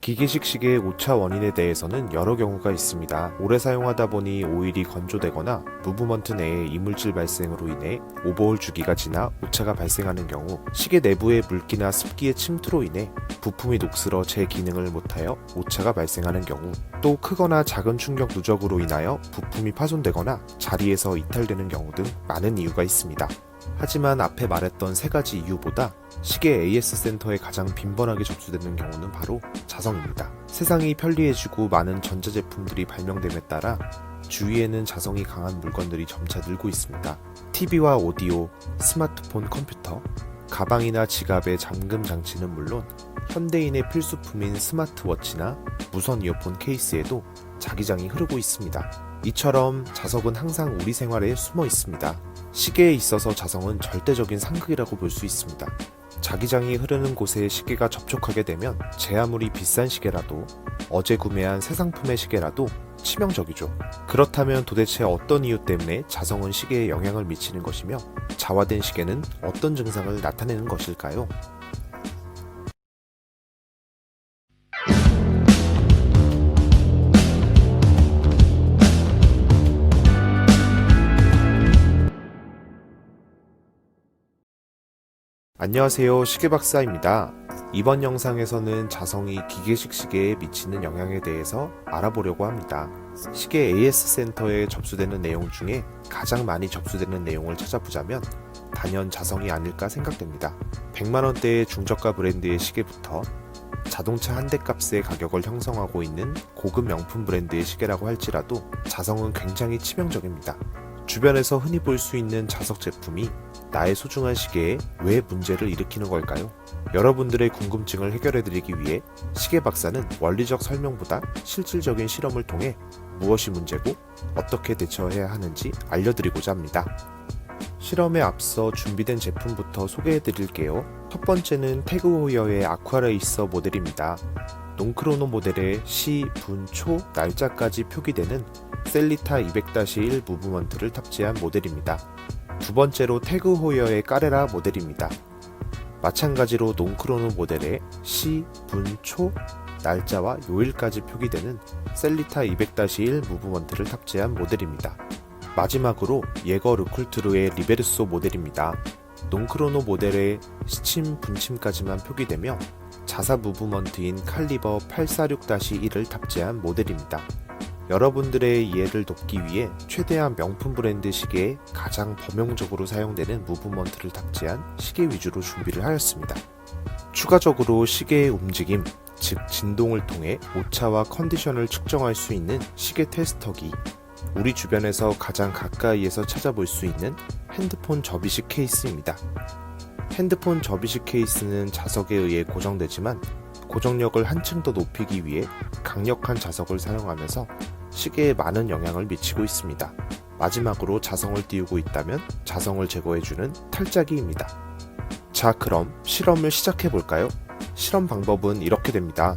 기계식 시계의 오차 원인에 대해서는 여러 경우가 있습니다. 오래 사용하다 보니 오일이 건조되거나 무브먼트 내에 이물질 발생으로 인해 오버홀 주기가 지나 오차가 발생하는 경우, 시계 내부의 물기나 습기의 침투로 인해 부품이 녹슬어 제 기능을 못하여 오차가 발생하는 경우, 또 크거나 작은 충격 누적으로 인하여 부품이 파손되거나 자리에서 이탈되는 경우 등 많은 이유가 있습니다. 하지만 앞에 말했던 세 가지 이유보다 시계 AS 센터에 가장 빈번하게 접수되는 경우는 바로 자성입니다. 세상이 편리해지고 많은 전자제품들이 발명됨에 따라 주위에는 자성이 강한 물건들이 점차 늘고 있습니다. TV와 오디오, 스마트폰, 컴퓨터, 가방이나 지갑의 잠금 장치는 물론 현대인의 필수품인 스마트워치나 무선 이어폰 케이스에도 자기장이 흐르고 있습니다. 이처럼 자석은 항상 우리 생활에 숨어 있습니다. 시계에 있어서 자성은 절대적인 상극이라고 볼 수 있습니다. 자기장이 흐르는 곳에 시계가 접촉하게 되면 제 아무리 비싼 시계라도, 어제 구매한 새 상품의 시계라도 치명적이죠. 그렇다면 도대체 어떤 이유 때문에 자성은 시계에 영향을 미치는 것이며, 자화된 시계는 어떤 증상을 나타내는 것일까요? 안녕하세요, 시계박사입니다. 이번 영상에서는 자성이 기계식 시계에 미치는 영향에 대해서 알아보려고 합니다. 시계 AS 센터에 접수되는 내용 중에 가장 많이 접수되는 내용을 찾아보자면 단연 자성이 아닐까 생각됩니다. 100만원대의 중저가 브랜드의 시계부터 자동차 한 대 값의 가격을 형성하고 있는 고급 명품 브랜드의 시계라고 할지라도 자성은 굉장히 치명적입니다. 주변에서 흔히 볼 수 있는 자석 제품이 나의 소중한 시계에 왜 문제를 일으키는 걸까요? 여러분들의 궁금증을 해결해드리기 위해 시계 박사는 원리적 설명보다 실질적인 실험을 통해 무엇이 문제고 어떻게 대처해야 하는지 알려드리고자 합니다. 실험에 앞서 준비된 제품부터 소개해드릴게요. 첫 번째는 태그 호이어의 아쿠아레이서 모델입니다. 농크로노 모델의 시, 분, 초, 날짜까지 표기되는 셀리타 200-1 무브먼트를 탑재한 모델입니다. 두 번째로 태그 호이어의 까레라 모델입니다. 마찬가지로 농크로노 모델의 시, 분, 초, 날짜와 요일까지 표기되는 셀리타 200-1 무브먼트를 탑재한 모델입니다. 마지막으로 예거 르쿨트루의 리베르소 모델입니다. 농크로노 모델의 시침, 분침까지만 표기되며 자사 무브먼트인 칼리버 846-1을 탑재한 모델입니다. 여러분들의 이해를 돕기 위해 최대한 명품 브랜드 시계에 가장 범용적으로 사용되는 무브먼트를 탑재한 시계 위주로 준비를 하였습니다. 추가적으로 시계의 움직임, 즉 진동을 통해 오차와 컨디션을 측정할 수 있는 시계 테스터기, 우리 주변에서 가장 가까이에서 찾아볼 수 있는 핸드폰 접이식 케이스입니다. 핸드폰 접이식 케이스는 자석에 의해 고정되지만 고정력을 한층 더 높이기 위해 강력한 자석을 사용하면서 시계에 많은 영향을 미치고 있습니다. 마지막으로 자성을 띄우고 있다면 자성을 제거해주는 탈자기입니다. 자, 그럼 실험을 시작해볼까요? 실험 방법은 이렇게 됩니다.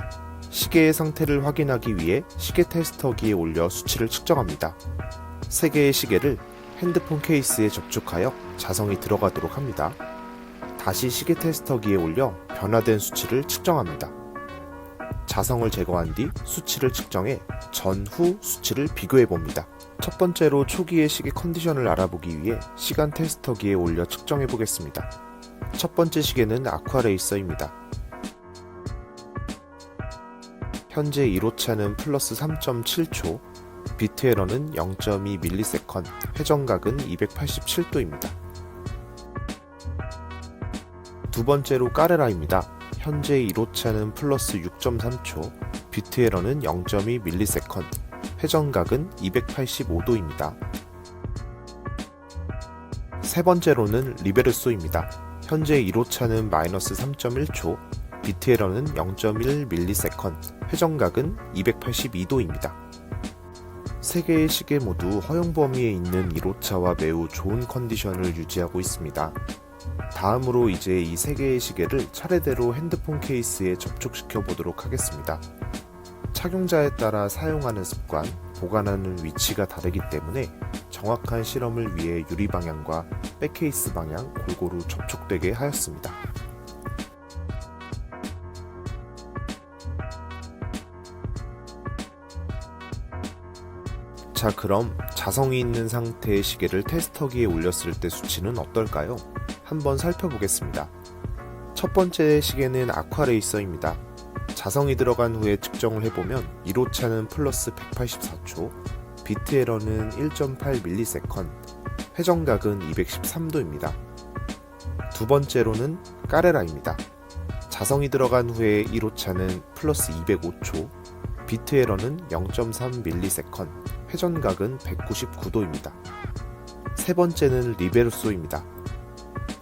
시계의 상태를 확인하기 위해 시계 테스터기에 올려 수치를 측정합니다. 3개의 시계를 핸드폰 케이스에 접촉하여 자성이 들어가도록 합니다. 다시 시계 테스터기에 올려 변화된 수치를 측정합니다. 자성을 제거한 뒤 수치를 측정해 전후 수치를 비교해봅니다. 첫 번째로 초기의 시계 컨디션을 알아보기 위해 시간 테스터기에 올려 측정해보겠습니다. 첫 번째 시계는 아쿠아레이서입니다. 현재 1호차는 플러스 3.7초, 비트 에러는 0.2ms, 회전각은 287도입니다. 두 번째로 까레라입니다. 현재 1호차는 플러스 6.3초, 비트 에러는 0.2ms, 회전각은 285도입니다. 세 번째로는 리베르소입니다. 현재 1호차는 마이너스 3.1초, 비트 에러는 0.1ms, 회전각은 282도입니다. 3개의 시계 모두 허용 범위에 있는 1호차와 매우 좋은 컨디션을 유지하고 있습니다. 다음으로 이제 이 3개의 시계를 차례대로 핸드폰 케이스에 접촉시켜 보도록 하겠습니다. 착용자에 따라 사용하는 습관, 보관하는 위치가 다르기 때문에 정확한 실험을 위해 유리 방향과 백케이스 방향 골고루 접촉되게 하였습니다. 자, 그럼 자성이 있는 상태의 시계를 테스터기에 올렸을 때 수치는 어떨까요? 한번 살펴보겠습니다. 첫 번째 시계는 아쿠아레이서입니다. 자성이 들어간 후에 측정을 해보면 1호차는 플러스 184초, 비트 에러는 1.8ms, 회전각은 213도입니다. 두 번째로는 까레라입니다. 자성이 들어간 후에 1호차는 플러스 205초, 비트 에러는 0.3ms, 회전각은 199도입니다. 세 번째는 리베르소입니다.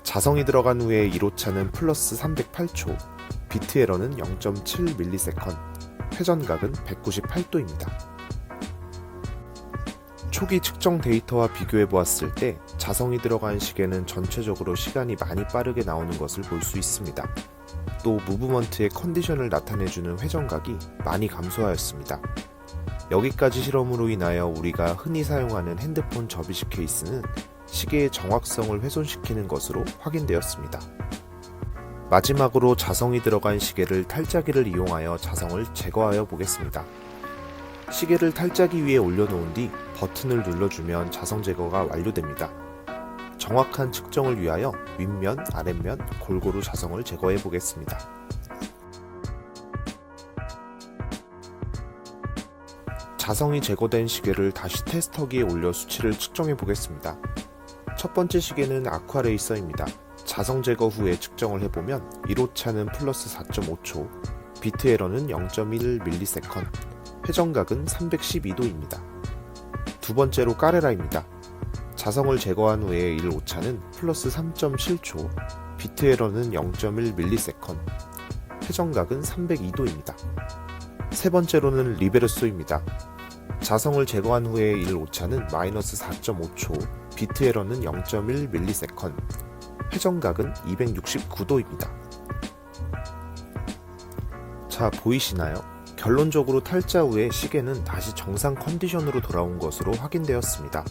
자성이 들어간 후에 1호차는 플러스 308초, 비트 에러는 0.7ms, 회전각은 198도입니다. 초기 측정 데이터와 비교해 보았을 때 자성이 들어간 시계는 전체적으로 시간이 많이 빠르게 나오는 것을 볼 수 있습니다. 또 무브먼트의 컨디션을 나타내주는 회전각이 많이 감소하였습니다. 여기까지 실험으로 인하여 우리가 흔히 사용하는 핸드폰 접이식 케이스는 시계의 정확성을 훼손시키는 것으로 확인되었습니다. 마지막으로 자성이 들어간 시계를 탈자기를 이용하여 자성을 제거하여 보겠습니다. 시계를 탈자기 위에 올려놓은 뒤 버튼을 눌러주면 자성 제거가 완료됩니다. 정확한 측정을 위하여 윗면, 아랫면 골고루 자성을 제거해 보겠습니다. 자성이 제거된 시계를 다시 테스터기에 올려 수치를 측정해 보겠습니다. 첫 번째 시계는 아쿠아레이서입니다. 자성 제거 후에 측정을 해보면 1호차는 플러스 4.5초, 비트 에러는 0.1ms, 회전각은 312도입니다. 두 번째로 까레라입니다. 자성을 제거한 후에 1호차는 플러스 3.7초, 비트 에러는 0.1ms, 회전각은 302도입니다. 세 번째로는 리베르소입니다. 자성을 제거한 후에 1호차는 마이너스 4.5초, 비트 에러는 0.1ms, 회전각은 269도입니다. 자, 보이시나요? 결론적으로 탈자 후에 시계는 다시 정상 컨디션으로 돌아온 것으로 확인되었습니다.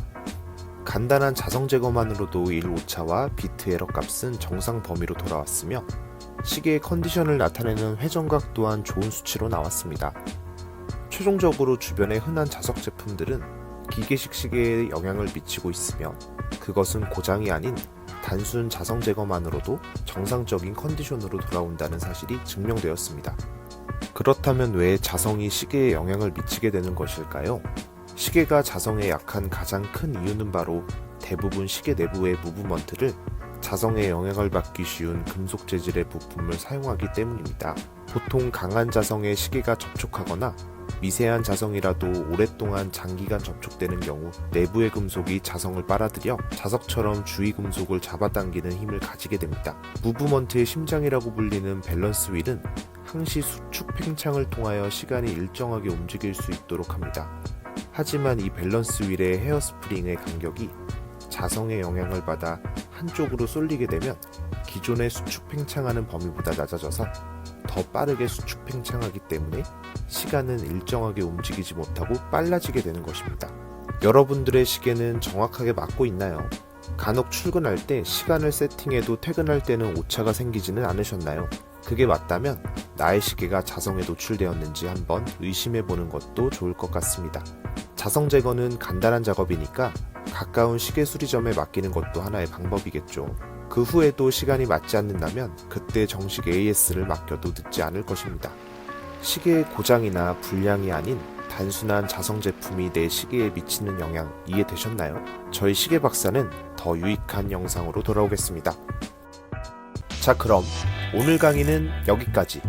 간단한 자성 제거만으로도 1호차와 비트 에러 값은 정상 범위로 돌아왔으며 시계의 컨디션을 나타내는 회전각 또한 좋은 수치로 나왔습니다. 최종적으로 주변의 흔한 자석 제품들은 기계식 시계에 영향을 미치고 있으며 그것은 고장이 아닌 단순 자성 제거만으로도 정상적인 컨디션으로 돌아온다는 사실이 증명되었습니다. 그렇다면 왜 자성이 시계에 영향을 미치게 되는 것일까요? 시계가 자성에 약한 가장 큰 이유는 바로 대부분 시계 내부의 무브먼트를 자성에 영향을 받기 쉬운 금속 재질의 부품을 사용하기 때문입니다. 보통 강한 자성에 시계가 접촉하거나 미세한 자성이라도 오랫동안 장기간 접촉되는 경우 내부의 금속이 자성을 빨아들여 자석처럼 주위 금속을 잡아당기는 힘을 가지게 됩니다. 무브먼트의 심장이라고 불리는 밸런스 휠은 항시 수축 팽창을 통하여 시간이 일정하게 움직일 수 있도록 합니다. 하지만 이 밸런스 휠의 헤어스프링의 간격이 자성의 영향을 받아 한쪽으로 쏠리게 되면 기존의 수축 팽창하는 범위보다 낮아져서 더 빠르게 수축 팽창하기 때문에 시간은 일정하게 움직이지 못하고 빨라지게 되는 것입니다. 여러분들의 시계는 정확하게 맞고 있나요? 간혹 출근할 때 시간을 세팅해도 퇴근할 때는 오차가 생기지는 않으셨나요? 그게 맞다면 나의 시계가 자성에 노출되었는지 한번 의심해보는 것도 좋을 것 같습니다. 자성 제거는 간단한 작업이니까 가까운 시계 수리점에 맡기는 것도 하나의 방법이겠죠. 그 후에도 시간이 맞지 않는다면 그때 정식 AS를 맡겨도 늦지 않을 것입니다. 시계의 고장이나 불량이 아닌 단순한 자성 제품이 내 시계에 미치는 영향 이해되셨나요? 저희 시계 박사는 더 유익한 영상으로 돌아오겠습니다. 자, 그럼 오늘 강의는 여기까지.